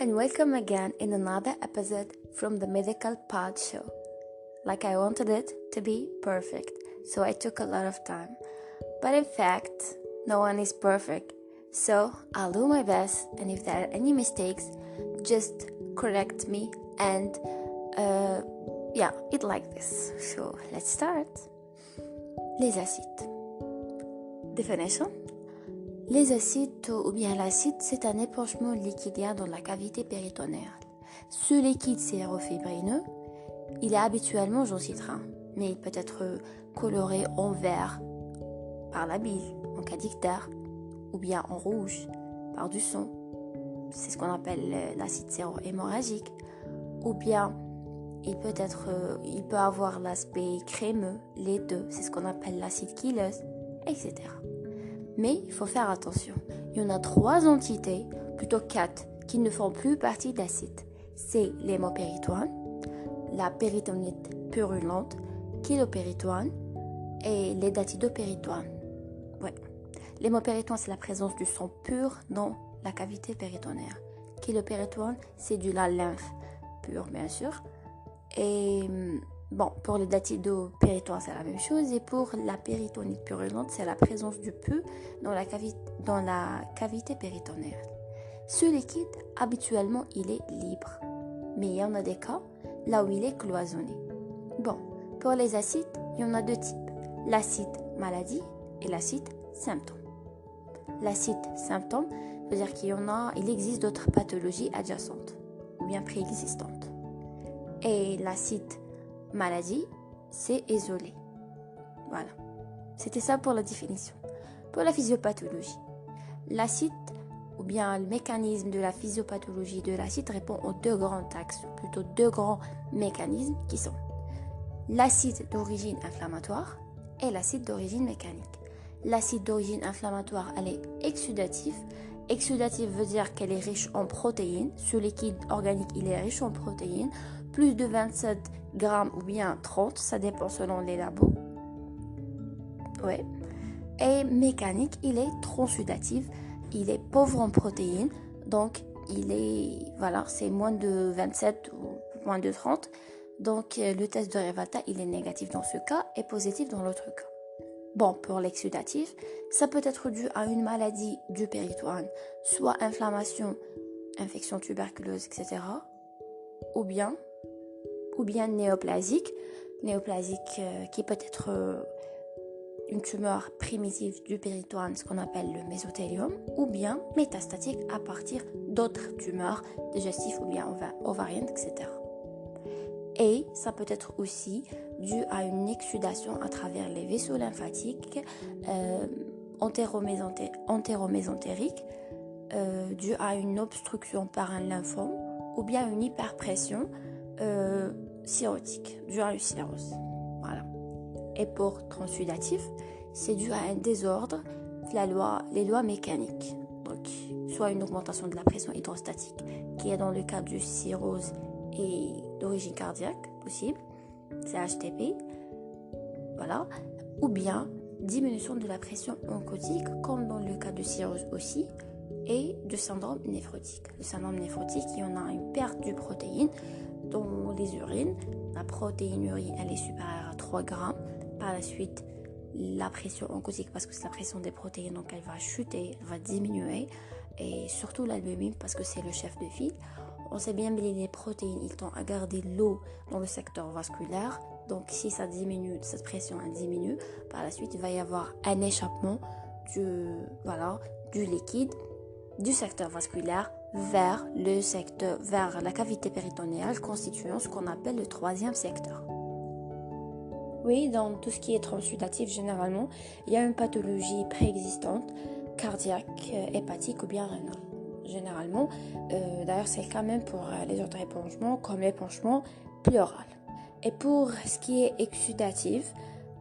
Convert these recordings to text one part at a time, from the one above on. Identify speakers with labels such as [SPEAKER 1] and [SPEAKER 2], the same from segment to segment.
[SPEAKER 1] and welcome again in another episode from the Medical Pod Show. Like I wanted it to be perfect, so I took a lot of time. But in fact, no one is perfect, so I'll do my best, and if there are any mistakes, just correct me and it like this. So let's start. Les acides. Definition. Les acides ou bien l'acide, c'est un épanchement liquidien dans la cavité péritonéale. Ce liquide sérofibrineux, il est habituellement jaune citron, mais il peut être coloré en vert par la bile, en cas d'ictère, ou bien en rouge par du sang. C'est ce qu'on appelle l'acide séro-hémorragique. Ou bien il peut avoir l'aspect crémeux, laiteux, c'est ce qu'on appelle l'acide chylose, etc. Mais il faut faire attention. Il y en a 3 entités, plutôt 4, qui ne font plus partie d'acide. C'est l'hémopéritoine, la péritonite purulente, chylopéritoine et les datidopéritoines. Ouais. L'hémopéritoine, c'est la présence du sang pur dans la cavité péritonéale. Chylopéritoine, c'est de la lymphe pure, bien sûr. Et pour les datidopéritoines, c'est la même chose. Et pour la péritonite purulente, c'est la présence du pus dans la cavité péritonéale. Ce liquide, habituellement, il est libre. Mais il y en a des cas là où il est cloisonné. Pour les acides, il y en a 2 types. L'acide maladie et l'acide symptôme. L'acide symptôme veut dire qu'il existe d'autres pathologies adjacentes ou bien préexistantes. Et l'acide maladie, c'est isolé. Voilà. C'était ça pour la définition. Pour la physiopathologie, l'acide ou bien le mécanisme de la physiopathologie de l'acide répond aux 2 grands axes, plutôt 2 grands mécanismes qui sont l'acide d'origine inflammatoire et l'acide d'origine mécanique. L'acide d'origine inflammatoire, elle est exsudative. Exsudative veut dire qu'elle est riche en protéines. Ce liquide organique, il est riche en protéines. Plus de 27 grammes ou bien 30, ça dépend selon les labos. Ouais. Et mécanique, il est transudatif. Il est pauvre en protéines. Donc, c'est moins de 27 ou moins de 30. Donc, le test de Revata, il est négatif dans ce cas et positif dans l'autre cas. Pour l'exsudatif, ça peut être dû à une maladie du péritoine, soit inflammation, infection tuberculeuse, etc. Ou bien néoplasique qui peut être une tumeur primitive du péritoine, ce qu'on appelle le mésothélium, ou bien métastatique à partir d'autres tumeurs digestives ou bien ovariennes, etc. Et ça peut être aussi dû à une exsudation à travers les vaisseaux lymphatiques entéromésentériques, dû à une obstruction par un lymphome ou bien une hyperpression cirrhotique, dû à une cirrhose. Voilà. Et pour transudatif, c'est dû à un désordre, les lois mécaniques. Donc, soit une augmentation de la pression hydrostatique, qui est dans le cas du cirrhose et d'origine cardiaque possible, c'est HTP, voilà, ou bien diminution de la pression oncotique, comme dans le cas de cirrhose aussi, et du syndrome néphrotique. Le syndrome néphrotique, il y en a une perte de protéines dans les urines. La protéine urine, elle est supérieure à 3 grammes. Par la suite, la pression oncotique, parce que c'est la pression des protéines, donc elle va chuter, elle va diminuer, et surtout l'albumine, parce que c'est le chef de file. On sait bien que les protéines, ils tendent à garder l'eau dans le secteur vasculaire. Donc, si ça diminue, cette pression elle diminue, par la suite, il va y avoir un échappement du liquide du secteur vasculaire vers la cavité péritonéale, constituant ce qu'on appelle le 3e secteur. Oui, dans tout ce qui est transudatif, généralement, il y a une pathologie préexistante, cardiaque, hépatique ou bien rénale. Généralement, d'ailleurs c'est le cas même pour les autres épanchements comme l'épanchement pleural. Et pour ce qui est exsudatif,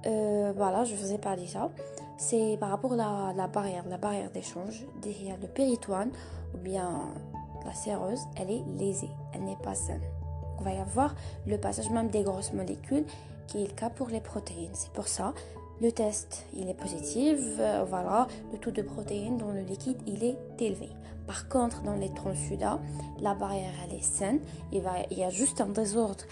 [SPEAKER 1] je vous ai parlé ça, c'est par rapport à la barrière d'échange derrière le péritoine ou bien la sérose, elle est lésée, elle n'est pas saine. Il va y avoir le passage même des grosses molécules qui est le cas pour les protéines. C'est pour ça Le test, il est positif, voilà, le taux de protéines dans le liquide, il est élevé. Par contre, dans les transsudas, la barrière, elle est saine. Il y a juste un désordre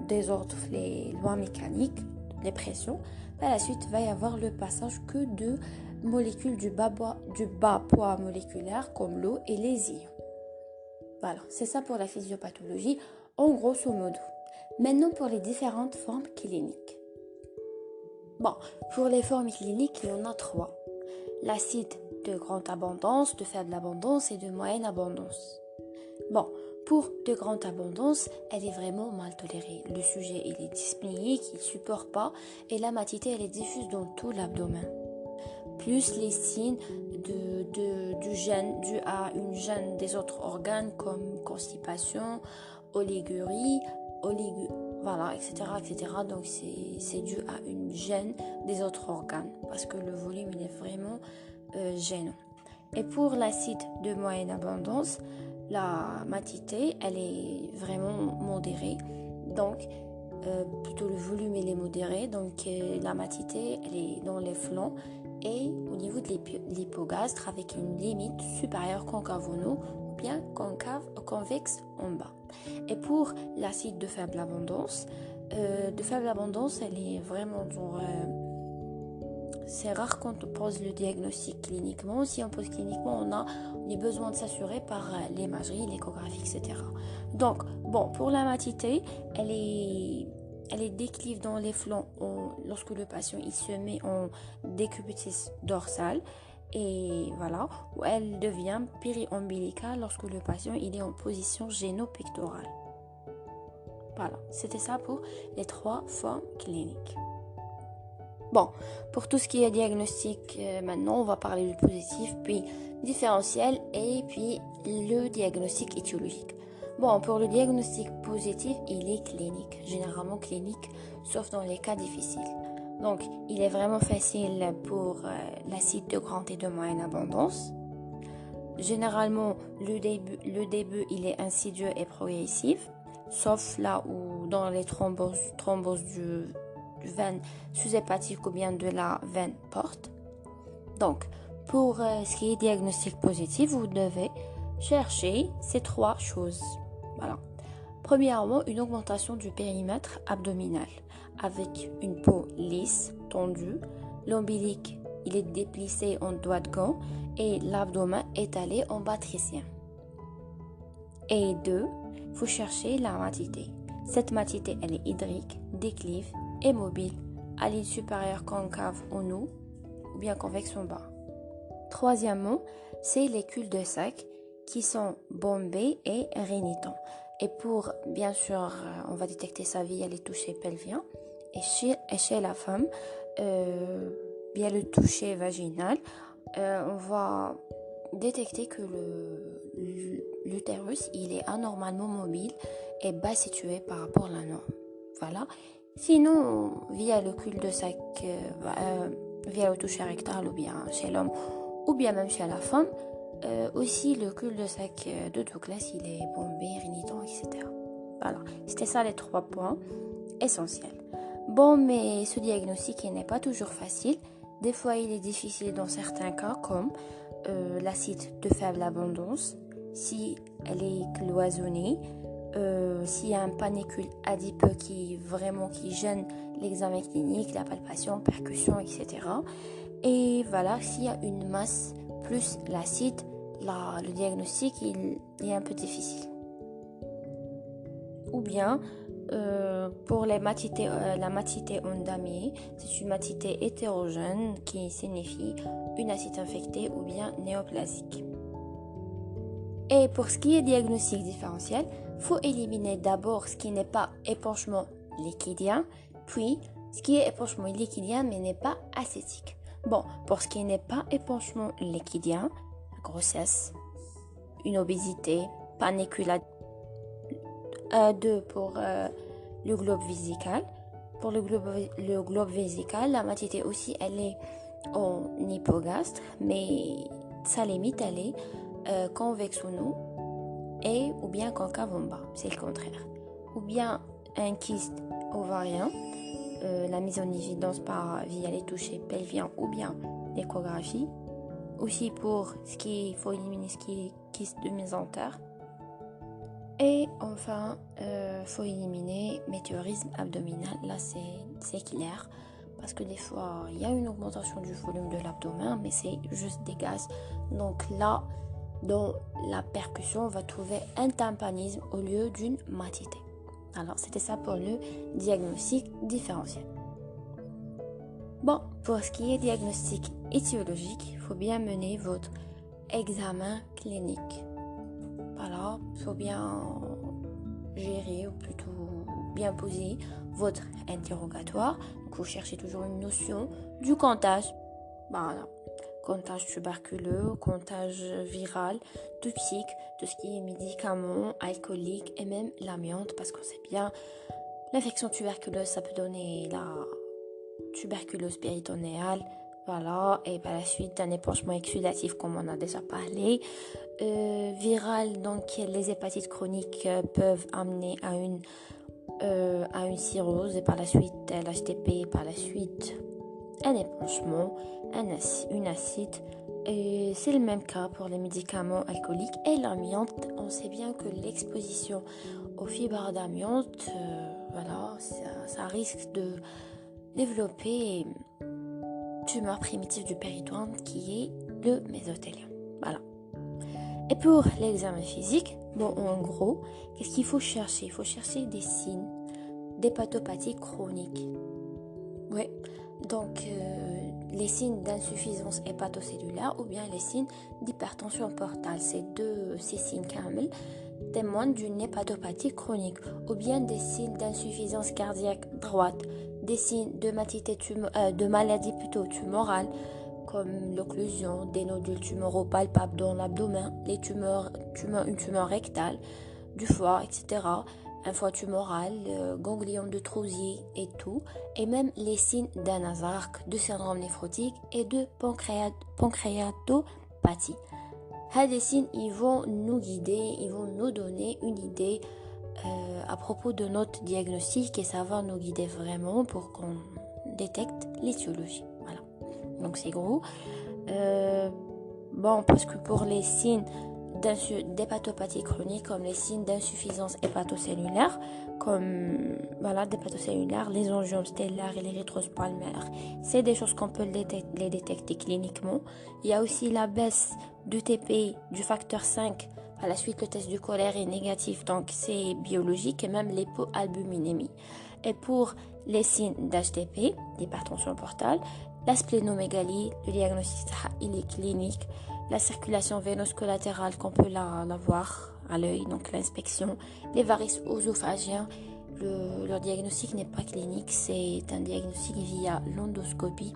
[SPEAKER 1] désordre les lois mécaniques, les pressions. Par la suite, il va y avoir le passage que de molécules du bas poids moléculaire comme l'eau et les ions. Voilà, c'est ça pour la physiopathologie, en grosso modo. Maintenant, pour les différentes formes cliniques. Bon, pour les formes cliniques, il y en a 3. L'acide de grande abondance, de faible abondance et de moyenne abondance. Bon, pour de grande abondance, elle est vraiment mal tolérée. Le sujet, il est dyspnéique, il ne supporte pas et la matité, elle est diffuse dans tout l'abdomen. Plus les signes du gène, dû à une gêne des autres organes comme constipation, oligurie, voilà, etc. Donc c'est dû à une gêne des autres organes parce que le volume il est vraiment gênant. Et pour l'acide de moyenne abondance, la matité elle est vraiment modérée. Donc plutôt le volume il est modéré. Donc la matité elle est dans les flancs et au niveau de l'hypogastre avec une limite supérieure concave en haut ou bien convexe en bas. Et pour l'acide de faible abondance, elle est vraiment c'est rare quand on pose le diagnostic cliniquement. Si on pose cliniquement, on a besoin de s'assurer par l'imagerie, l'échographie, etc. Donc, bon, pour la matité, elle est déclive dans les flancs lorsque le patient il se met en décubitus dorsal et voilà, où elle devient périombilicale lorsque le patient il est en position géno-pectorale. Voilà, c'était ça pour les 3 formes cliniques. Bon, pour tout ce qui est diagnostic, maintenant on va parler du positif, puis différentiel et puis le diagnostic étiologique. Bon, pour le diagnostic positif, il est clinique, généralement clinique, sauf dans les cas difficiles. Donc, il est vraiment facile pour l'acide de grande et de moyenne abondance. Généralement, le début, il est insidieux et progressif, sauf là où dans les thromboses du veine sous-hépatique ou bien de la veine porte. Donc, pour ce qui est diagnostic positif, vous devez chercher ces 3 choses. Voilà. Premièrement, une augmentation du périmètre abdominal avec une peau lisse, tendue, l'ombilic il est déplissé en doigt de gant et l'abdomen étalé en batricien. Et 2, il faut chercher la matité. Cette matité, elle est hydrique, déclive et mobile, à l'île supérieure concave en haut ou bien convexe en bas. Troisièmement, c'est les cul-de-sac qui sont bombés et rénitants. Et pour, bien sûr, on va détecter ça via les touchés pelviens. Et chez la femme, via le toucher vaginal, on va détecter que l'utérus il est anormalement mobile et bas situé par rapport à la norme. Voilà. Sinon, via le cul-de-sac, via le toucher rectal ou bien chez l'homme ou bien même chez la femme, aussi le cul-de-sac de Douglas il est bombé, rénitant, etc. Voilà, c'était ça les 3 points essentiels. Bon, mais ce diagnostic il n'est pas toujours facile. Des fois, il est difficile dans certains cas, comme l'acide de faible abondance, si elle est cloisonnée, s'il y a un panicule adipeux qui gêne l'examen clinique, la palpation, percussion, etc. Et voilà, s'il y a une masse plus l'acide, le diagnostic il est un peu difficile. Ou bien, pour la matité en damier, c'est une matité hétérogène qui signifie une acide infectée ou bien néoplasique. Et pour ce qui est diagnostic différentiel, il faut éliminer d'abord ce qui n'est pas épanchement liquidien, puis ce qui est épanchement liquidien mais n'est pas acétique. Bon, pour ce qui n'est pas épanchement liquidien, la grossesse, une obésité, panicule 2 pour le globe vésical. Pour le globe vésical, la matité aussi, elle est en hypogastre, mais sa limite, elle est convexe en haut et ou bien concave en bas, c'est le contraire. Ou bien un kyste ovarien, la mise en évidence via les touchés pelviens ou bien l'échographie. Aussi pour ce qui il faut éliminer ce qui est kyste de mésentère. Et enfin, faut éliminer météorisme abdominal. Là, c'est clair. Parce que des fois, il y a une augmentation du volume de l'abdomen, mais c'est juste des gaz. Donc là, dans la percussion, on va trouver un tympanisme au lieu d'une matité. Alors, c'était ça pour le diagnostic différentiel. Bon, pour ce qui est diagnostic étiologique, il faut bien mener votre examen clinique. Voilà, il faut bien gérer, ou plutôt bien poser votre interrogatoire. Donc, vous cherchez toujours une notion du comptage. Voilà, comptage tuberculeux, comptage viral, toxique, tout ce qui est médicaments, alcooliques et même l'amiante, parce qu'on sait bien, l'infection tuberculeuse, ça peut donner la tuberculose péritonéale, voilà, et par la suite un épanchement exudatif comme on a déjà parlé. Viral, donc les hépatites chroniques peuvent amener à une cirrhose et par la suite l'HTP, par la suite un épanchement, une acide. Et c'est le même cas pour les médicaments alcooliques et l'amiante. On sait bien que l'exposition aux fibres d'amiante, voilà, ça risque de développer tumeur primitive du péritoine qui est le mésothélium. Voilà. Et pour l'examen physique, bon, en gros, qu'est-ce qu'il faut chercher? Il faut chercher des signes d'hépatopathie chronique. Oui, donc les signes d'insuffisance hépatocellulaire ou bien les signes d'hypertension portale. Ces signes camels témoignent d'une hépatopathie chronique ou bien des signes d'insuffisance cardiaque droite, des signes de maladie plutôt tumorale comme l'occlusion, des nodules tumoraux palpables dans l'abdomen, une tumeur rectale, du foie, etc., un foie tumoral, ganglion de Trousier et tout, et même les signes d'un azarque, de syndrome néphrotique et de pancréatopathie. Ces signes, ils vont nous guider, ils vont nous donner une idée à propos de notre diagnostic et ça va nous guider vraiment pour qu'on détecte l'étiologie. Voilà. Donc c'est gros. Bon, parce que pour les signes d'hépatopathie chronique, comme les signes d'insuffisance hépatocellulaire, comme d'hépatocellulaire, les angiomes stellaires et l'érythrose palmaire, c'est des choses qu'on peut les détecter cliniquement. Il y a aussi la baisse du TP, du facteur 5. À la suite, le test du choléra est négatif, donc c'est biologique, et même l'hypoalbuminémie. Et pour les signes d'HTP, d'hypertension portale, la splénomégalie, le diagnostic il est clinique, la circulation veineuse collatérale qu'on peut la voir à l'œil, donc l'inspection, les varices œsophagiens, leur diagnostic n'est pas clinique, c'est un diagnostic via l'endoscopie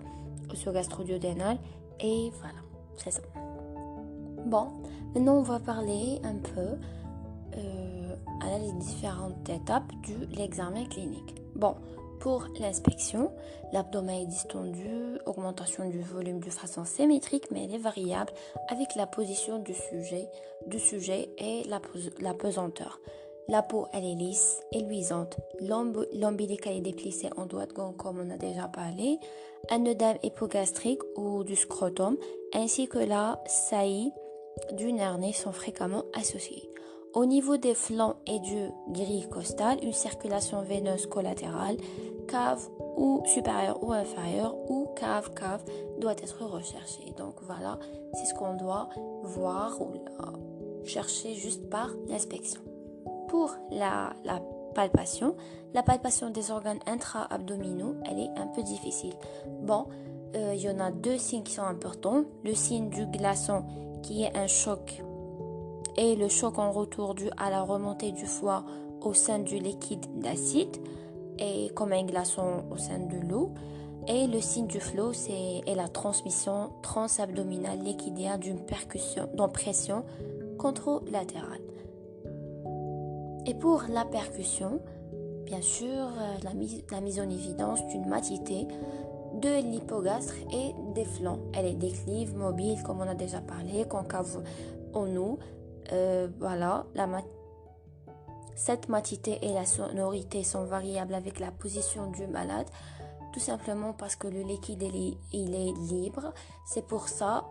[SPEAKER 1] oeso-gastro-duodénale et voilà, c'est ça. Bon, maintenant on va parler un peu à les différentes étapes de l'examen clinique. Bon, pour l'inspection, l'abdomen est distendu, augmentation du volume de façon symétrique, mais elle est variable avec la position du sujet et la pesanteur. La peau, elle est lisse et luisante. L'ombilical est déplissé en doigt de gant, comme on a déjà parlé. Un œdème hypogastrique ou du scrotum, ainsi que la saillie du nerf sont fréquemment associés. Au niveau des flancs et du grille costal, une circulation veineuse collatérale, cave ou supérieure ou inférieure ou cave doit être recherchée. Donc voilà, c'est ce qu'on doit voir ou chercher juste par l'inspection. Pour la palpation des organes intra-abdominaux, elle est un peu difficile. Bon, il y en a deux signes qui sont importants. Le signe du glaçon qui est un choc et le choc en retour dû à la remontée du foie au sein du liquide d'acide et comme un glaçon au sein de l'eau. Et le signe du flow, c'est la transmission transabdominale liquidiaire d'une pression contralatérale. Et pour la percussion, bien sûr, la mise en évidence d'une matité, de l'hypogastre et des flancs. Elle est déclive, mobile, comme on a déjà parlé, concave en nous. Voilà, cette matité et la sonorité sont variables avec la position du malade. Tout simplement parce que le liquide il est libre. C'est pour ça,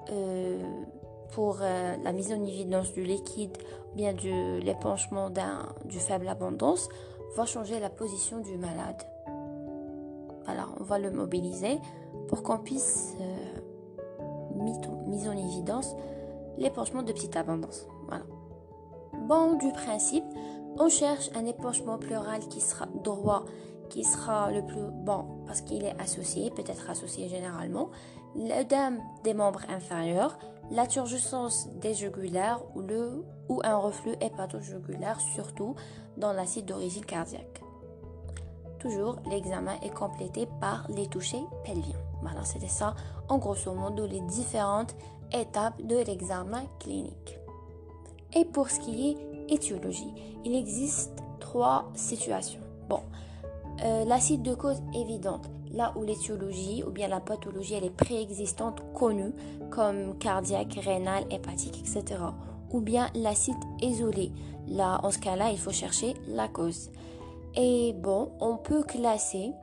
[SPEAKER 1] pour la mise en évidence du liquide ou bien de l'épanchement du faible abondance, va changer la position du malade. Alors, on va le mobiliser pour qu'on puisse mise en évidence l'épanchement de petite abondance. Voilà. Bon, du principe, on cherche un épanchement pleural qui sera droit, qui sera le plus bon parce qu'il est associé, peut-être associé généralement, l'œdème des membres inférieurs, la turgescence des jugulaires ou un reflux hépato-jugulaire, surtout dans l'acide d'origine cardiaque. Toujours, l'examen est complété par les touchés pelviens. Voilà, c'était ça, en grosso modo, les différentes étapes de l'examen clinique. Et pour ce qui est étiologie, il existe 3 situations. Bon, l'acide de cause évidente, là où l'étiologie ou bien la pathologie elle est préexistante, connue, comme cardiaque, rénale, hépatique, etc. Ou bien l'acide isolé, là, en ce cas-là, il faut chercher la cause. Et bon, on peut classer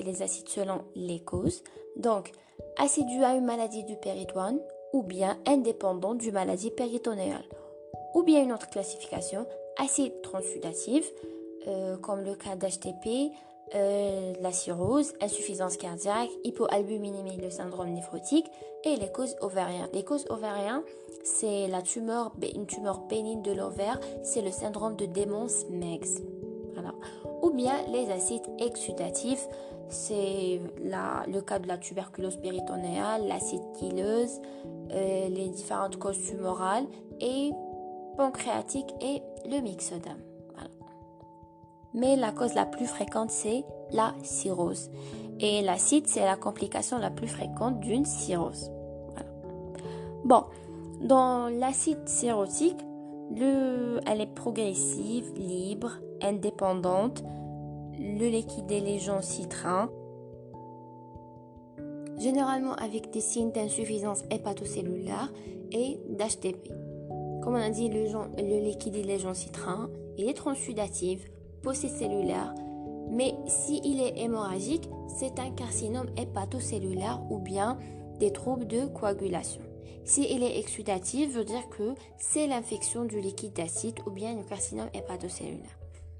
[SPEAKER 1] les acides selon les causes. Donc, acide dû à une maladie du péritoine ou bien indépendant d'une maladie péritonéale. Ou bien une autre classification, acide transsudatif, comme le cas d'HTP, la cirrhose, insuffisance cardiaque, hypoalbuminémie, le syndrome néphrotique et les causes ovariennes. Les causes ovariennes, c'est une tumeur bénigne de l'ovaire, c'est le syndrome de Demens-Meggs. Voilà. Ou bien les acides exsudatifs, c'est le cas de la tuberculose péritonéale, l'acide thyleuse, les différentes causes tumorales et pancréatique et le myxodème. Voilà. Mais la cause la plus fréquente, c'est la cirrhose. Et l'acide, c'est la complication la plus fréquente d'une cirrhose. Voilà. Bon, dans l'acide cirrhotique, elle est progressive, libre, indépendante. Le liquide est léger citrin. Généralement avec des signes d'insuffisance hépatocellulaire et d'HTP. Comme on a dit, le liquide est léger citrin, il est transsudatif, polycellulaire, mais s'il est hémorragique, c'est un carcinome hépatocellulaire ou bien des troubles de coagulation. S'il est exsudatif, veut dire que c'est l'infection du liquide d'acide ou bien le carcinome hépatocellulaire.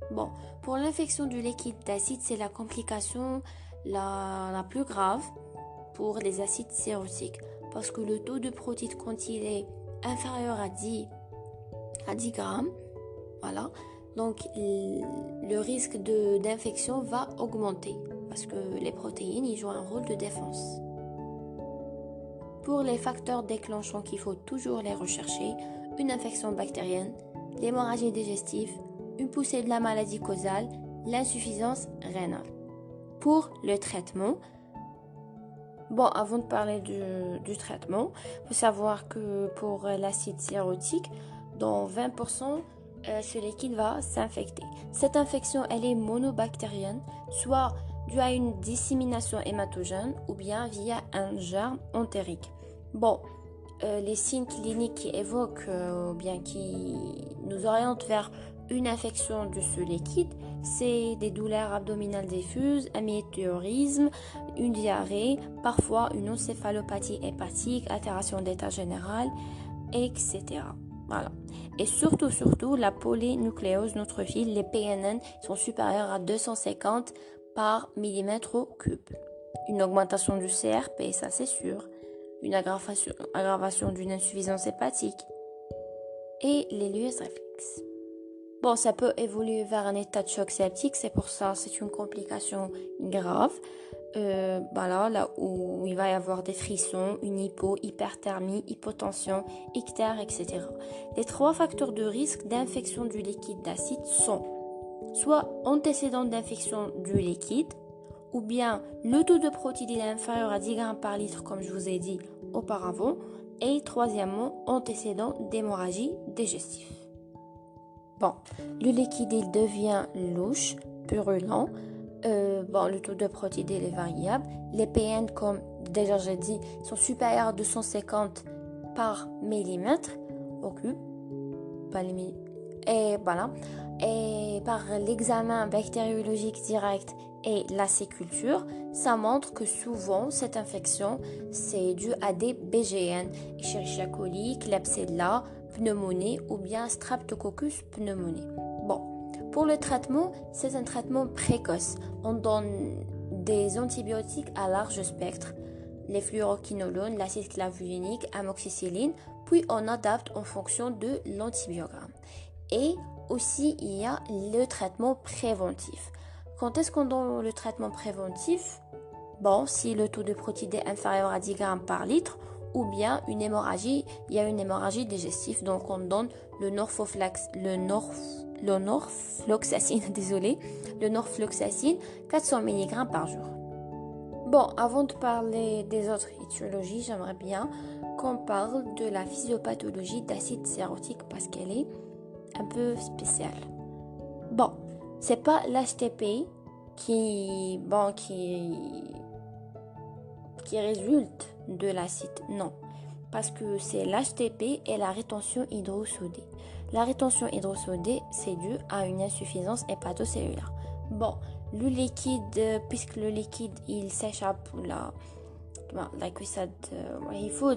[SPEAKER 1] Bon, pour l'infection du liquide d'acide, c'est la complication la plus grave pour les acides cirrhotiques parce que le taux de protéines quand il est inférieur à 10 grammes, voilà, donc le risque d'infection va augmenter parce que les protéines ils jouent un rôle de défense. Pour les facteurs déclenchants qu'il faut toujours les rechercher, une infection bactérienne, l'hémorragie digestive, une poussée de la maladie causale, l'insuffisance rénale. Pour le traitement, bon, avant de parler du traitement, il faut savoir que pour l'acide cirrhotique, dans 20%, ce liquide va s'infecter. Cette infection, elle est monobactérienne, soit due à une dissémination hématogène ou bien via un germe entérique. Bon, les signes cliniques qui évoquent ou bien qui nous orientent vers une infection de ce liquide, c'est des douleurs abdominales diffuses, un météorisme, une diarrhée, parfois une encéphalopathie hépatique, altération d'état général, etc. Voilà. Et surtout, la polynucléose neutrophile, les PNN, sont supérieurs à 250 par millimètre au cube. Une augmentation du CRP, ça c'est sûr. Une aggravation d'une insuffisance hépatique. Et les l'US réflexes. Bon, ça peut évoluer vers un état de choc septique, c'est pour ça c'est une complication grave. Là où il va y avoir des frissons, une hyperthermie, hypotension, ictère, etc. Les 3 facteurs de risque d'infection du liquide d'acide sont soit antécédent d'infection du liquide, ou bien le taux de protéines est inférieur à 10 grammes par litre, comme je vous ai dit auparavant, et troisièmement, antécédent d'hémorragie digestive. Bon, le liquide il devient louche, purulent. Le taux de protéines est variable. Les PN, comme déjà j'ai dit, sont supérieurs à 250 par millimètre au cube. Et voilà. Et par l'examen bactériologique direct et la séculture, ça montre que souvent cette infection c'est dû à des BGN, Escherichia coli, Klebsiella, pneumonie ou bien Streptococcus pneumoniae. Bon, pour le traitement, c'est un traitement précoce. On donne des antibiotiques à large spectre, les fluoroquinolones, l'acide clavulinique, amoxicilline, puis on adapte en fonction de l'antibiogramme. Et aussi, il y a le traitement préventif. Quand est-ce qu'on donne le traitement préventif? Bon, si le taux de protéines est inférieur à 10 grammes par litre, ou bien il y a une hémorragie digestive, donc on donne le norfloxacine, le norfloxacine, 400 mg par jour. Bon, avant de parler des autres étiologies, j'aimerais bien qu'on parle de la physiopathologie d'acide sérotique parce qu'elle est un peu spéciale. Bon, c'est pas l'HTP qui résulte de l'acide, non. Parce que c'est l'HTP et la rétention hydrosodée. La rétention hydrosodée, c'est dû à une insuffisance hépatocellulaire. Bon, le liquide, puisque le liquide, il s'échappe la cuissade, il faut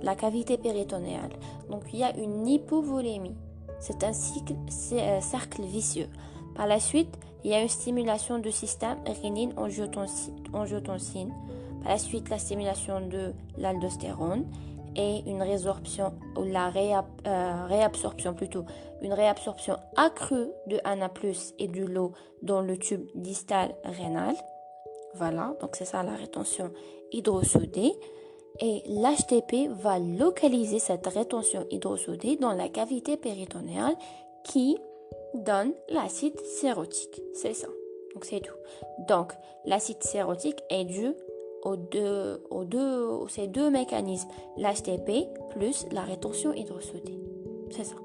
[SPEAKER 1] la cavité péritonéale. Donc, il y a une hypovolémie. C'est un cercle vicieux. Par la suite, il y a une stimulation du système rénine-angiotensine. Par la suite, la stimulation de l'aldostérone et une résorption ou une réabsorption accrue de Na+ et de l'eau dans le tube distal rénal. Voilà, donc c'est ça la rétention hydrosodée. Et l'HTP va localiser cette rétention hydrosodée dans la cavité péritonéale qui donne l'acide sérotique. C'est ça. Donc c'est tout. Donc l'acide sérotique est dû ces deux mécanismes, l'HTP plus la rétention hydrosodée. C'est ça.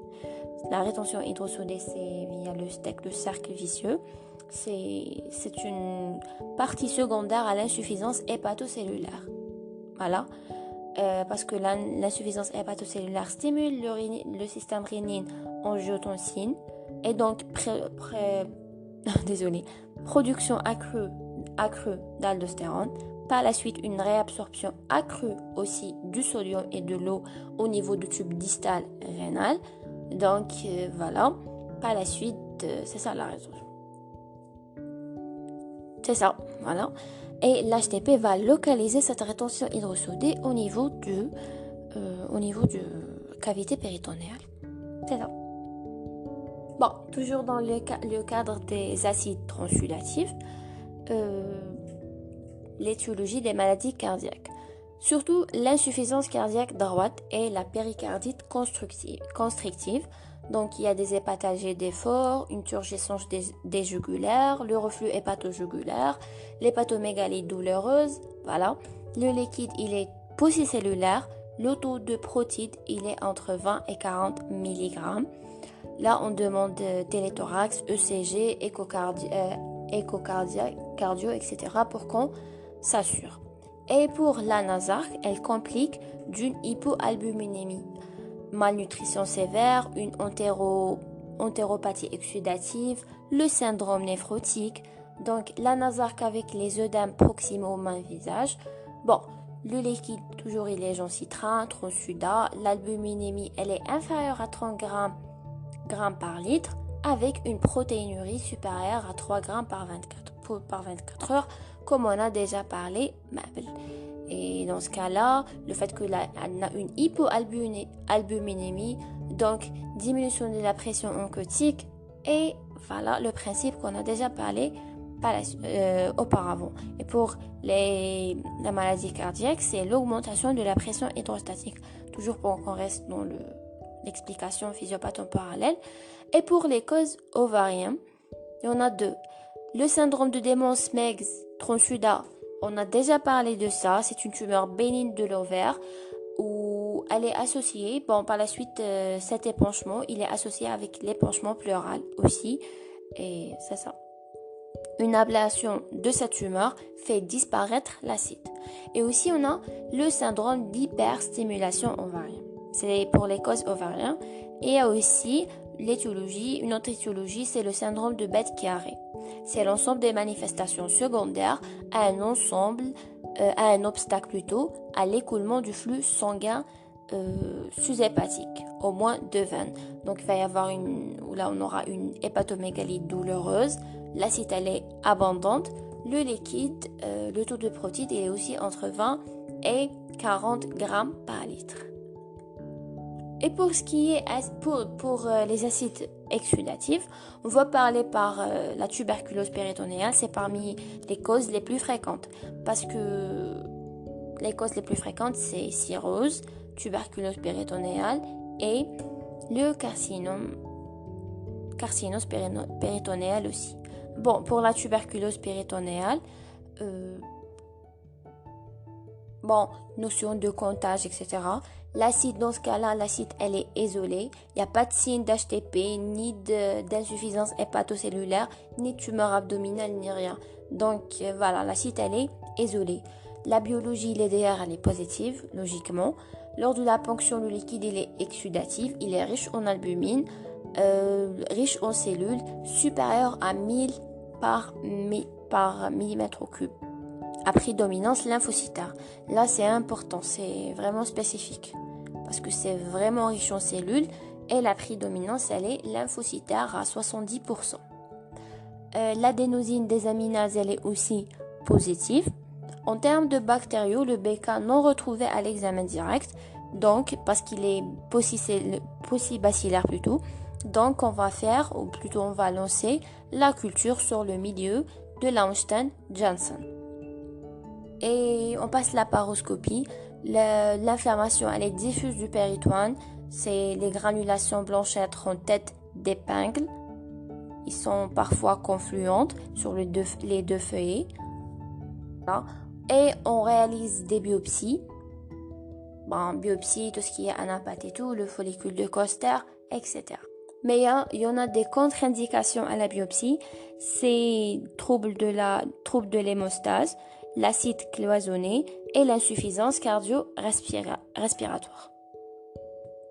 [SPEAKER 1] La rétention hydrosodée, c'est via le cercle vicieux. C'est une partie secondaire à l'insuffisance hépatocellulaire. Voilà. Parce que l'insuffisance hépatocellulaire stimule le système rénine-angiotensine et donc production accrue d'aldostérone. Par la suite, une réabsorption accrue aussi du sodium et de l'eau au niveau du tube distal rénal. Donc voilà. Par la suite, c'est ça la raison. C'est ça, voilà. Et l'HTP va localiser cette rétention hydrosodée au niveau de cavité péritonéale. C'est ça. Bon, toujours dans le cadre des acides transudatifs, l'étiologie des maladies cardiaques. Surtout l'insuffisance cardiaque droite et la péricardite constrictive. Donc, il y a des hépatagées d'effort, une turgescence des jugulaires, le reflux hépatojugulaire, l'hépatomégalie douloureuse. Voilà. Le liquide, il est paucicellulaire. Le taux de protides, il est entre 20 et 40 mg. Là, on demande téléthorax, ECG, échocardio, etc. pour qu'on s'assure. Et pour la nasarque, elle complique d'une hypoalbuminémie, malnutrition sévère, une entéropathie exsudative, le syndrome néphrotique, donc la nasarque avec les œdèmes proximaux main-visage. Bon, le liquide, toujours il est citrin, transudat, l'albuminémie, elle est inférieure à 30 grammes par litre, avec une protéinurie supérieure à 3 grammes par 24 heures, comme on a déjà parlé, Et dans ce cas-là, le fait qu'elle a une hypoalbuminémie, donc diminution de la pression oncotique, et voilà le principe qu'on a déjà parlé auparavant. Et pour la maladie cardiaque, c'est l'augmentation de la pression hydrostatique. Toujours pour qu'on reste dans l'explication physiopathe en parallèle. Et pour les causes ovariennes, il y en a deux. Le syndrome de démence Meigs Transuda, on a déjà parlé de ça. C'est une tumeur bénigne de l'ovaire où elle est associée. Par la suite, cet épanchement, il est associé avec l'épanchement pleural aussi. Et c'est ça. Une ablation de cette tumeur fait disparaître l'acide. Et aussi, on a le syndrome d'hyperstimulation ovarienne. C'est pour les causes ovariennes. Et il y a aussi l'étiologie, une autre étiologie, c'est le syndrome de Bett-Chiari. C'est l'ensemble des manifestations secondaires à un obstacle plutôt, à l'écoulement du flux sanguin sous-hépatique, au moins 2 veines. Donc il va y avoir là on aura une hépatomégalie douloureuse, l'acide elle est abondante, le liquide, le taux de protéines il est aussi entre 20 et 40 grammes par litre. Et pour ce qui est pour les acides exsudatifs, on va parler par la tuberculose péritonéale, c'est parmi les causes les plus fréquentes parce que les causes les plus fréquentes c'est cirrhose, tuberculose péritonéale et le carcinose péritonéale aussi. Bon, pour la tuberculose péritonéale, notion de comptage, etc. L'acide, dans ce cas-là, l'acide, elle est isolée. Il n'y a pas de signe d'HTP, ni d'insuffisance hépatocellulaire, ni de tumeur abdominale, ni rien. Donc, voilà, l'acide, elle est isolée. La biologie, l'EDR, elle est positive, logiquement. Lors de la ponction, le liquide, il est exsudatif. Il est riche en albumine, riche en cellules, supérieur à 1000 par millimètre au cube. À prédominance lymphocytaire. Là, c'est important, c'est vraiment spécifique. Parce que c'est vraiment riche en cellules et la prédominance, elle est lymphocytaire à 70%. L'adénosine désaminase, elle est aussi positive. En termes de bactériaux, le BK non retrouvé à l'examen direct, donc parce qu'il est paucibacillaire plutôt. Donc on va lancer la culture sur le milieu de Launstein-Janssen. Et on passe la paroscopie. L'inflammation, elle est diffuse du péritoine. C'est les granulations blanchâtres en tête d'épingle. Ils sont parfois confluentes sur les deux feuillets. Voilà. Et on réalise des biopsies. Biopsie, tout ce qui est anapathie et tout, le follicule de Koster, etc. Mais il y en a des contre-indications à la biopsie. C'est trouble de l'hémostase, l'acide cloisonné et l'insuffisance cardio-respiratoire.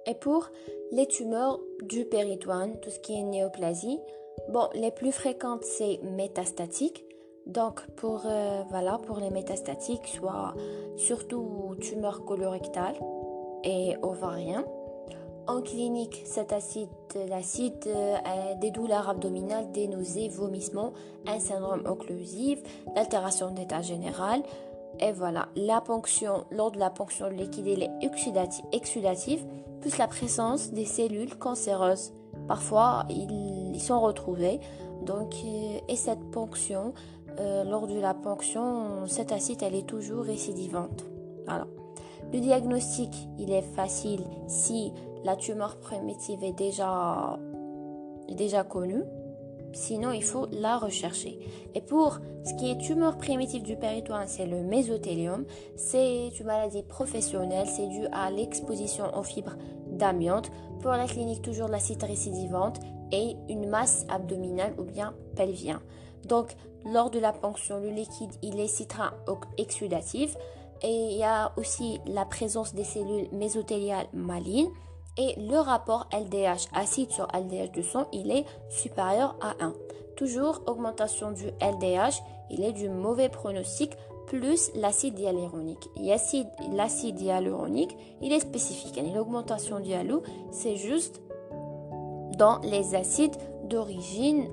[SPEAKER 1] Et pour les tumeurs du péritoine, tout ce qui est néoplasie, les plus fréquentes c'est métastatique. Donc pour les métastatiques, soit surtout tumeurs colorectales et ovariens. En clinique, l'acide des douleurs abdominales, des nausées, vomissements, un syndrome occlusif, l'altération d'état général. Et voilà, lors de la ponction, le liquide est exsudatif, plus la présence des cellules cancéreuses. Parfois, ils sont retrouvés. Donc, et cette ponction, lors de la ponction, cette acide, elle est toujours récidivante. Voilà. Le diagnostic, il est facile si la tumeur primitive est déjà connue. Sinon, il faut la rechercher. Et pour ce qui est tumeur primitive du péritoine, c'est le mésothélium. C'est une maladie professionnelle. C'est dû à l'exposition aux fibres d'amiante. Pour la clinique, toujours l'acide récidivante et une masse abdominale ou bien pelvien. Donc, lors de la ponction, le liquide, il est citra-exsudatif. Et il y a aussi la présence des cellules mésothéliales malignes. Et le rapport LDH, acide sur LDH du sang, il est supérieur à 1. Toujours augmentation du LDH, il est du mauvais pronostic, plus l'acide hyaluronique. L'acide hyaluronique, il est spécifique. Et l'augmentation du hyaluronique, c'est juste dans les acides d'origine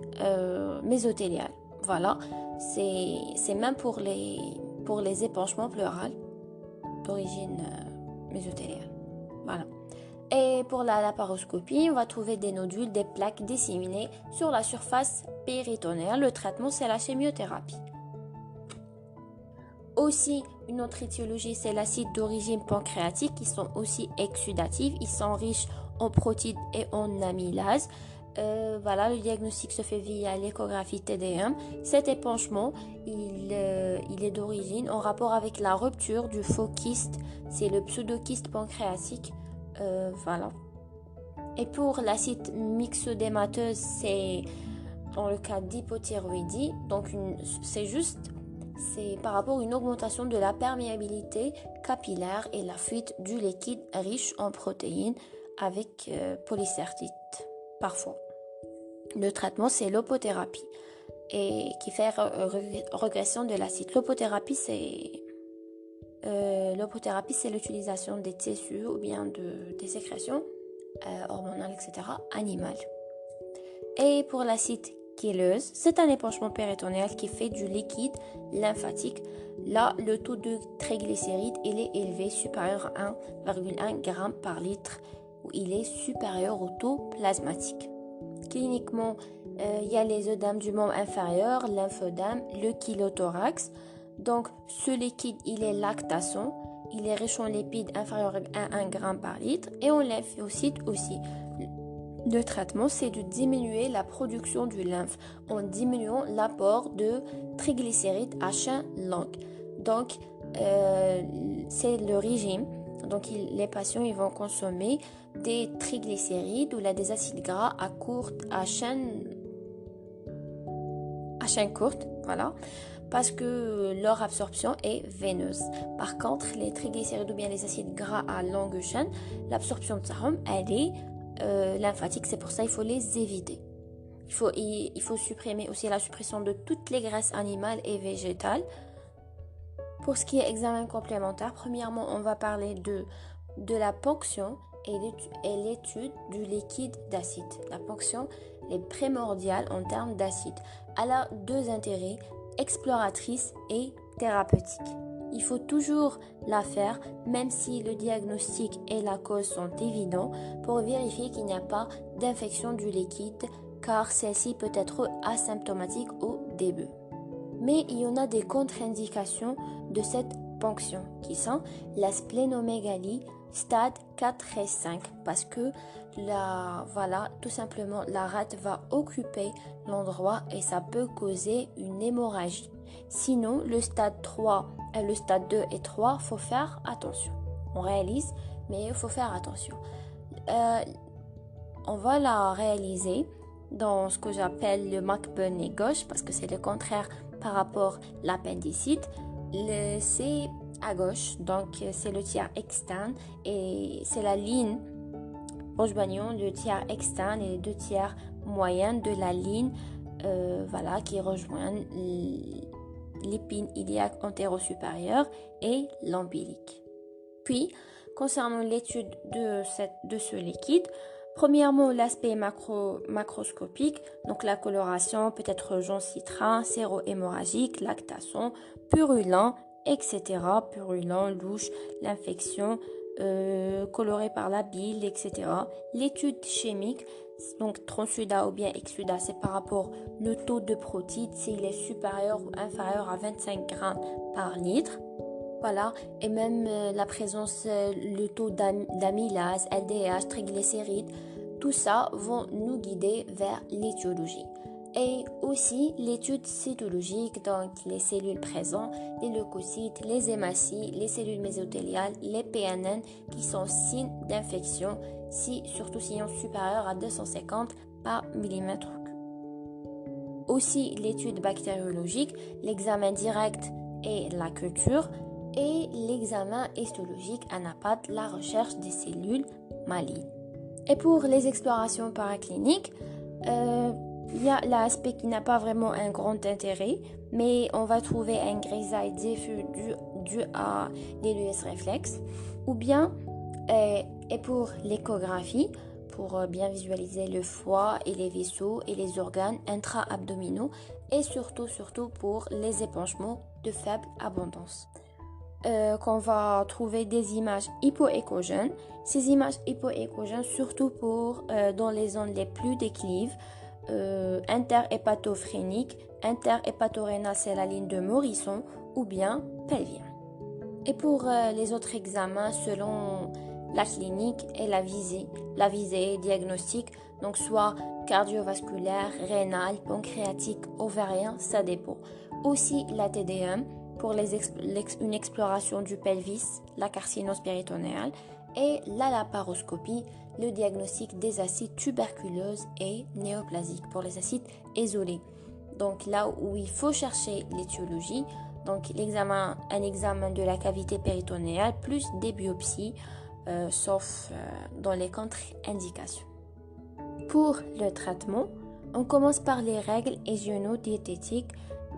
[SPEAKER 1] mésothéliale. Voilà, c'est même pour les épanchements pleurales d'origine mésothéliale. Voilà. Et pour la laparoscopie, on va trouver des nodules, des plaques disséminées sur la surface péritonéale. Le traitement, c'est la chimiothérapie. Aussi, une autre étiologie, c'est l'acide d'origine pancréatique, qui sont aussi exsudatifs. Ils sont riches en protéines et en amylase. Le diagnostic se fait via l'échographie TDM. Cet épanchement, il est d'origine en rapport avec la rupture du faux kyste. C'est le pseudokyste pancréatique. Et pour l'acide myxodémateuse, c'est dans le cas d'hypothyroïdie. Donc c'est par rapport à une augmentation de la perméabilité capillaire et la fuite du liquide riche en protéines avec polycystite. parfois. Le traitement, c'est l'opothérapie et qui fait régression de l'acide. L'opothérapie, c'est l'utilisation des tissus ou bien des sécrétions hormonales, etc., animales. Et pour l'acide chéleuse, c'est un épanchement péritonéal qui fait du liquide lymphatique. Là, le taux de triglycérides, il est élevé, supérieur à 1,1 g par litre, où il est supérieur au taux plasmatique. Cliniquement, il y a les œdèmes du membre inférieur, lymphodème, le chylothorax. Donc, ce liquide, il est lactation, il est riche en lipides inférieur à 1 g par litre et en lymphocytes aussi. Le traitement, c'est de diminuer la production du lymphe en diminuant l'apport de triglycérides à chaîne longue. Donc, c'est le régime. Donc, les patients ils vont consommer des triglycérides ou des acides gras à chaîne courte, voilà, parce que leur absorption est veineuse. Par contre, les triglycérides ou bien les acides gras à longue chaîne, l'absorption de ça, elle est lymphatique, c'est pour ça il faut les éviter. Il faut supprimer aussi la suppression de toutes les graisses animales et végétales. Pour ce qui est examen complémentaire, premièrement, on va parler de la ponction et l'étude du liquide d'acide. La ponction est primordiale en termes d'acide. Elle a deux intérêts, exploratrice et thérapeutique. Il faut toujours la faire, même si le diagnostic et la cause sont évidents, pour vérifier qu'il n'y a pas d'infection du liquide, car celle-ci peut être asymptomatique au début. Mais il y en a des contre-indications de cette ponction, qui sont la splénomégalie, stade 4 et 5, parce que tout simplement, la rate va occuper l'endroit et ça peut causer une hémorragie. Sinon, le stade 2 et 3, faut faire attention. On réalise, mais il faut faire attention. On va la réaliser dans ce que j'appelle le McBurney gauche, parce que c'est le contraire par rapport à l'appendicite. C'est à gauche, donc c'est le tiers externe et c'est la ligne rejoignant le tiers externe et les deux tiers moyens de la ligne qui rejoignent l'épine iliaque antéro-supérieure et l'ombilique. Puis, concernant l'étude de ce liquide, premièrement, l'aspect macroscopique, donc la coloration peut être jaune citrin, séro-hémorragique, lactation, purulent, etc. Purulent, louche, l'infection, coloré par la bile, etc. L'étude chimique, donc transsuda ou bien exsuda, c'est par rapport au taux de protides, s'il est supérieur ou inférieur à 25 grammes par litre. Voilà, et même la présence, le taux d'amylase, LDH, triglycérides, tout ça vont nous guider vers l'étiologie. Et aussi l'étude cytologique, donc les cellules présentes, les leucocytes, les hématies, les cellules mésothéliales, les PNN qui sont signes d'infection, surtout si sont supérieurs à 250 par millimètre cube. Aussi l'étude bactériologique, l'examen direct et la culture, et l'examen histologique ANAPAT, la recherche des cellules malignes. Et pour les explorations paracliniques, il y a l'aspect qui n'a pas vraiment un grand intérêt, mais on va trouver un grisaille diffus dû à l'élus réflexe, ou bien, et pour l'échographie, pour bien visualiser le foie et les vaisseaux et les organes intra-abdominaux, et surtout pour les épanchements de faible abondance. Qu'on va trouver des images hypoéchogènes. Ces images hypoéchogènes, surtout dans les zones les plus déclives, interhépatophrénique, interhépatorénale, c'est la ligne de Morisson, ou bien pelvien. Et pour les autres examens, selon la clinique et la visée diagnostique, donc soit cardiovasculaire, rénal, pancréatique, ovarien, ça dépend. Aussi la TDM, pour une exploration du pelvis, la carcinose péritonéale, et la laparoscopie, le diagnostic des acides tuberculeuses et néoplasiques pour les acides isolés. Donc là où il faut chercher l'étiologie, donc un examen de la cavité péritonéale plus des biopsies, sauf dans les contre-indications. Pour le traitement, on commence par les règles hygiéno-diététiques,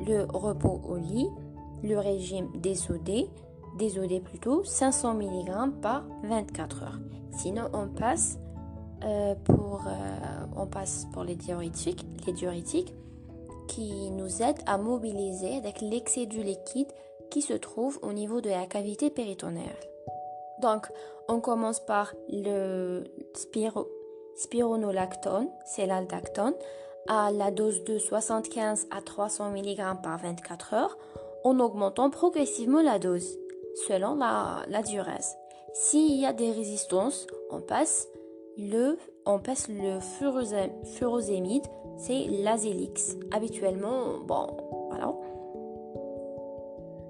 [SPEAKER 1] le repos au lit, le régime désodé plutôt, 500 mg par 24 heures. Sinon, on passe pour les diurétiques qui nous aident à mobiliser avec l'excès du liquide qui se trouve au niveau de la cavité péritonéale. Donc, on commence par le spironolactone, c'est l'aldactone, à la dose de 75 à 300 mg par 24 heures, en augmentant progressivement la dose selon la diurèse. S'il y a des résistances, on passe le furosémide, c'est l'Azélix. Habituellement, voilà.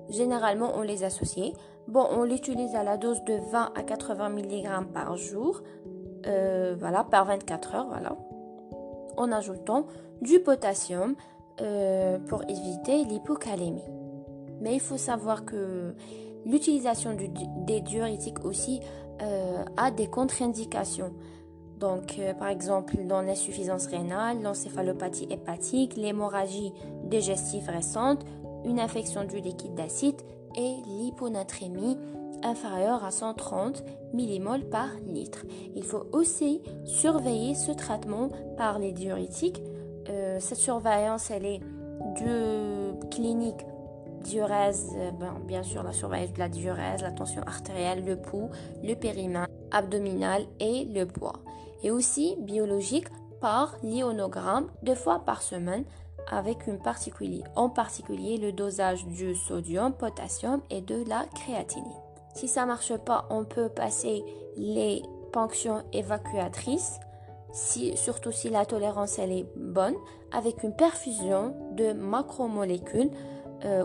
[SPEAKER 1] Généralement, on les associe. On l'utilise à la dose de 20 à 80 mg par jour, par 24 heures, voilà. En ajoutant du potassium pour éviter l'hypocalémie. Mais il faut savoir que l'utilisation des diurétiques aussi a des contre-indications. Donc, par exemple, dans l'insuffisance rénale, l'encéphalopathie hépatique, l'hémorragie digestive récente, une infection du liquide d'acide et l'hyponatrémie inférieure à 130 mmol par litre. Il faut aussi surveiller ce traitement par les diurétiques. Cette surveillance, elle est clinique, diurèse, bien sûr la surveillance de la diurèse, la tension artérielle, le pouls, le périmètre abdominal et le poids. Et aussi biologique par l'ionogramme 2 fois par semaine avec en particulier le dosage du sodium, potassium et de la créatinine. Si ça marche pas, on peut passer les ponctions évacuatrices, surtout si la tolérance elle est bonne, avec une perfusion de macromolécules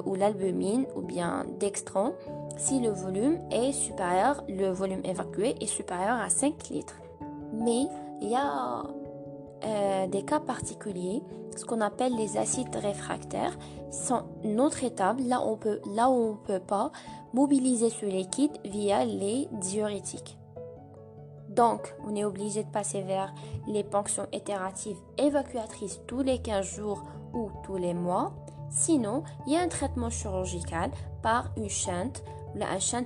[SPEAKER 1] ou l'albumine ou bien dextran si le volume évacué est supérieur à 5 litres. Mais il y a des cas particuliers, ce qu'on appelle les acides réfractaires, sont non traitables là où on ne peut pas mobiliser ce liquide via les diurétiques. Donc, on est obligé de passer vers les ponctions itératives évacuatrices tous les 15 jours ou tous les mois. Sinon, il y a un traitement chirurgical par une shunt, un shunt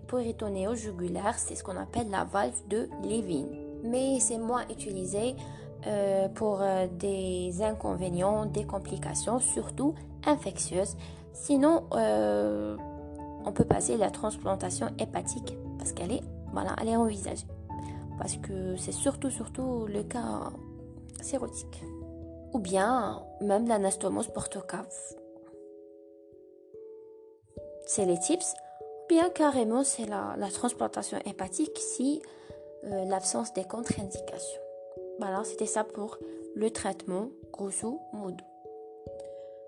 [SPEAKER 1] péritonéo-jugulaire, c'est ce qu'on appelle la valve de Levin. Mais c'est moins utilisé pour des inconvénients, des complications, surtout infectieuses. Sinon, on peut passer la transplantation hépatique parce qu'elle est envisagée. Parce que c'est surtout le cas sérotique. Ou bien même l'anastomose portocave. C'est les tips. Ou bien carrément c'est la transplantation hépatique si l'absence des contre-indications. Voilà, c'était ça pour le traitement grosso modo.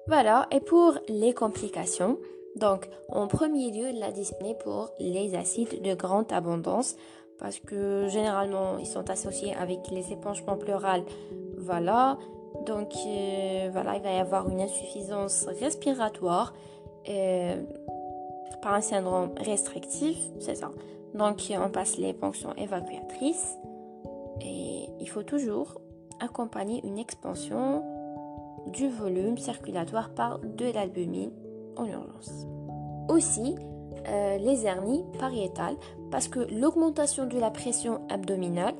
[SPEAKER 1] Voilà, et pour les complications, donc en premier lieu la dyspnée pour les acides de grande abondance parce que généralement ils sont associés avec les épanchements pleurales. Voilà, donc il va y avoir une insuffisance respiratoire par un syndrome restrictif, c'est ça. Donc on passe les ponctions évacuatrices et il faut toujours accompagner une expansion du volume circulatoire par de l'albumine en urgence. Aussi, les hernies pariétales, parce que l'augmentation de la pression abdominale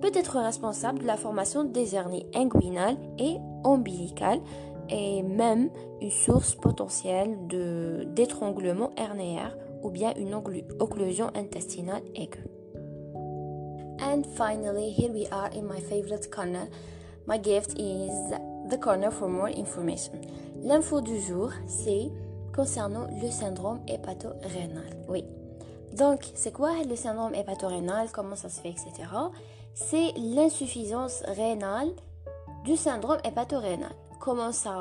[SPEAKER 1] peut être responsable de la formation des hernies inguinales et ombilicales et même une source potentielle d'étranglement hernéaire ou bien une occlusion intestinale aiguë. And finally, here we are in my favorite corner. My gift is the corner for more information. L'info du jour, c'est concernant le syndrome hépato-rénal. Oui. Donc, c'est quoi le syndrome hépato-rénal? Comment ça se fait, etc. C'est l'insuffisance rénale du syndrome hépato-rénal. Comment ça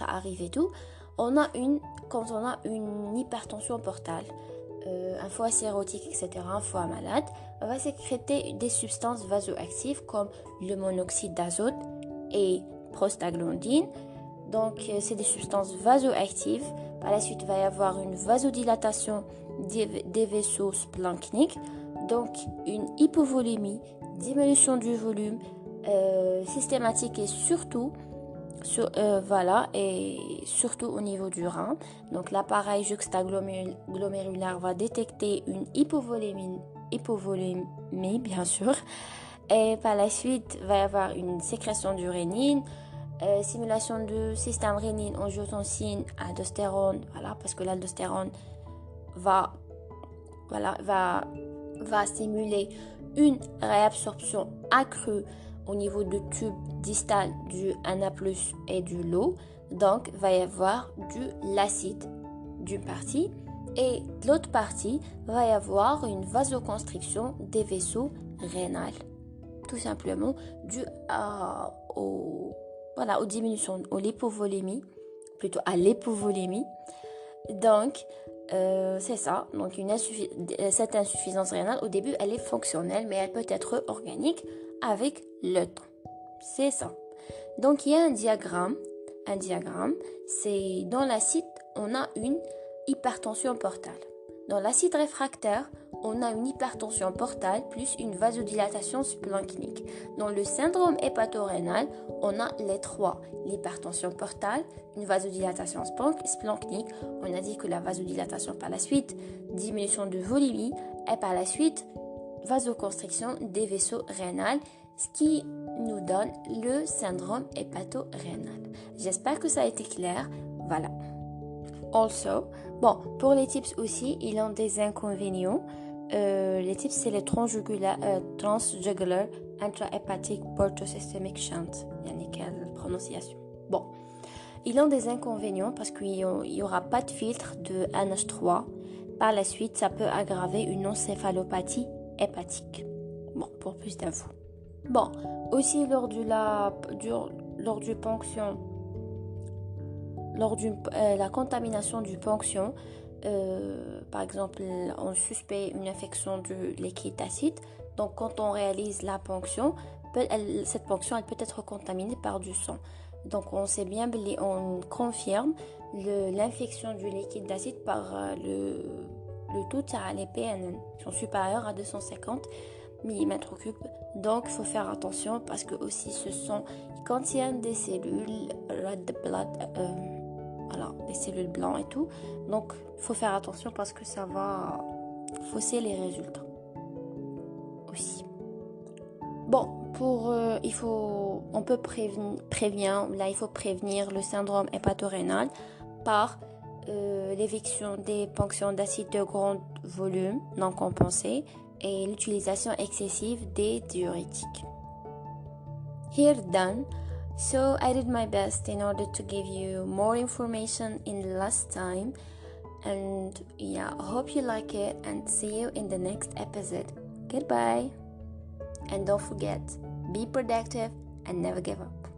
[SPEAKER 1] arrive et tout? Quand on a une hypertension portale, un foie cirrhotique, etc., un foie malade, on va sécréter des substances vasoactives comme le monoxyde d'azote et prostaglandine. Donc, c'est des substances vasoactives. Par la suite, il va y avoir une vasodilatation des vaisseaux splanchniques. Donc, une hypovolémie, diminution du volume systématique et surtout surtout au niveau du rein. Donc l'appareil juxtaglomérulaire va détecter une hypovolémie bien sûr, et par la suite va y avoir une sécrétion du rénine, stimulation du système rénine, angiotensine, aldostérone, parce que l'aldostérone va stimuler une réabsorption accrue au niveau du tube distal du ANA+ et du LO. Donc, va y avoir de l'acide d'une partie et de l'autre partie, va y avoir une vasoconstriction des vaisseaux rénals. Tout simplement dû aux diminutions, à l'hypovolémie. Donc, c'est ça. Donc, cette insuffisance rénale, au début, elle est fonctionnelle, mais elle peut être organique avec le temps. C'est ça. Donc, il y a un diagramme. C'est dans l'acide, on a une hypertension portale. Dans l'acide réfractaire, on a une hypertension portale plus une vasodilatation splanchnique. Dans le syndrome hépatorénal, on a les trois. L'hypertension portale, une vasodilatation splanchnique. On a dit que la vasodilatation par la suite, diminution de volémie et par la suite, vasoconstriction des vaisseaux rénals, ce qui nous donne le syndrome hépatorénal. J'espère que ça a été clair. Voilà. Also, pour les tips aussi, ils ont des inconvénients. Les tips, c'est les transjugular intrahepatic portosystemic shunt. Il y a quelle prononciation. Ils ont des inconvénients parce qu'il n'y aura pas de filtre de NH3. Par la suite, ça peut aggraver une encéphalopathie hépatique. Pour plus d'infos. Aussi lors de la contamination du ponction, par exemple, on suspecte une infection du liquide acide. Donc, quand on réalise la ponction, cette ponction elle peut être contaminée par du sang. Donc, on confirme l'infection du liquide acide par le taux de les PNN qui sont supérieurs à 250 mm3. Donc, il faut faire attention parce que aussi ils contiennent des cellules red blood, des cellules blancs et tout. Donc, il faut faire attention parce que ça va fausser les résultats aussi. Il faut prévenir le syndrome hépatorénal par l'éviction des ponctions d'acide de grand volume non compensées et l'utilisation excessive des diurétiques. Here done. So I did my best in order to give you more information in the last time, and I hope you like it, and see you in the next episode. Goodbye, and don't forget, be productive and never give up.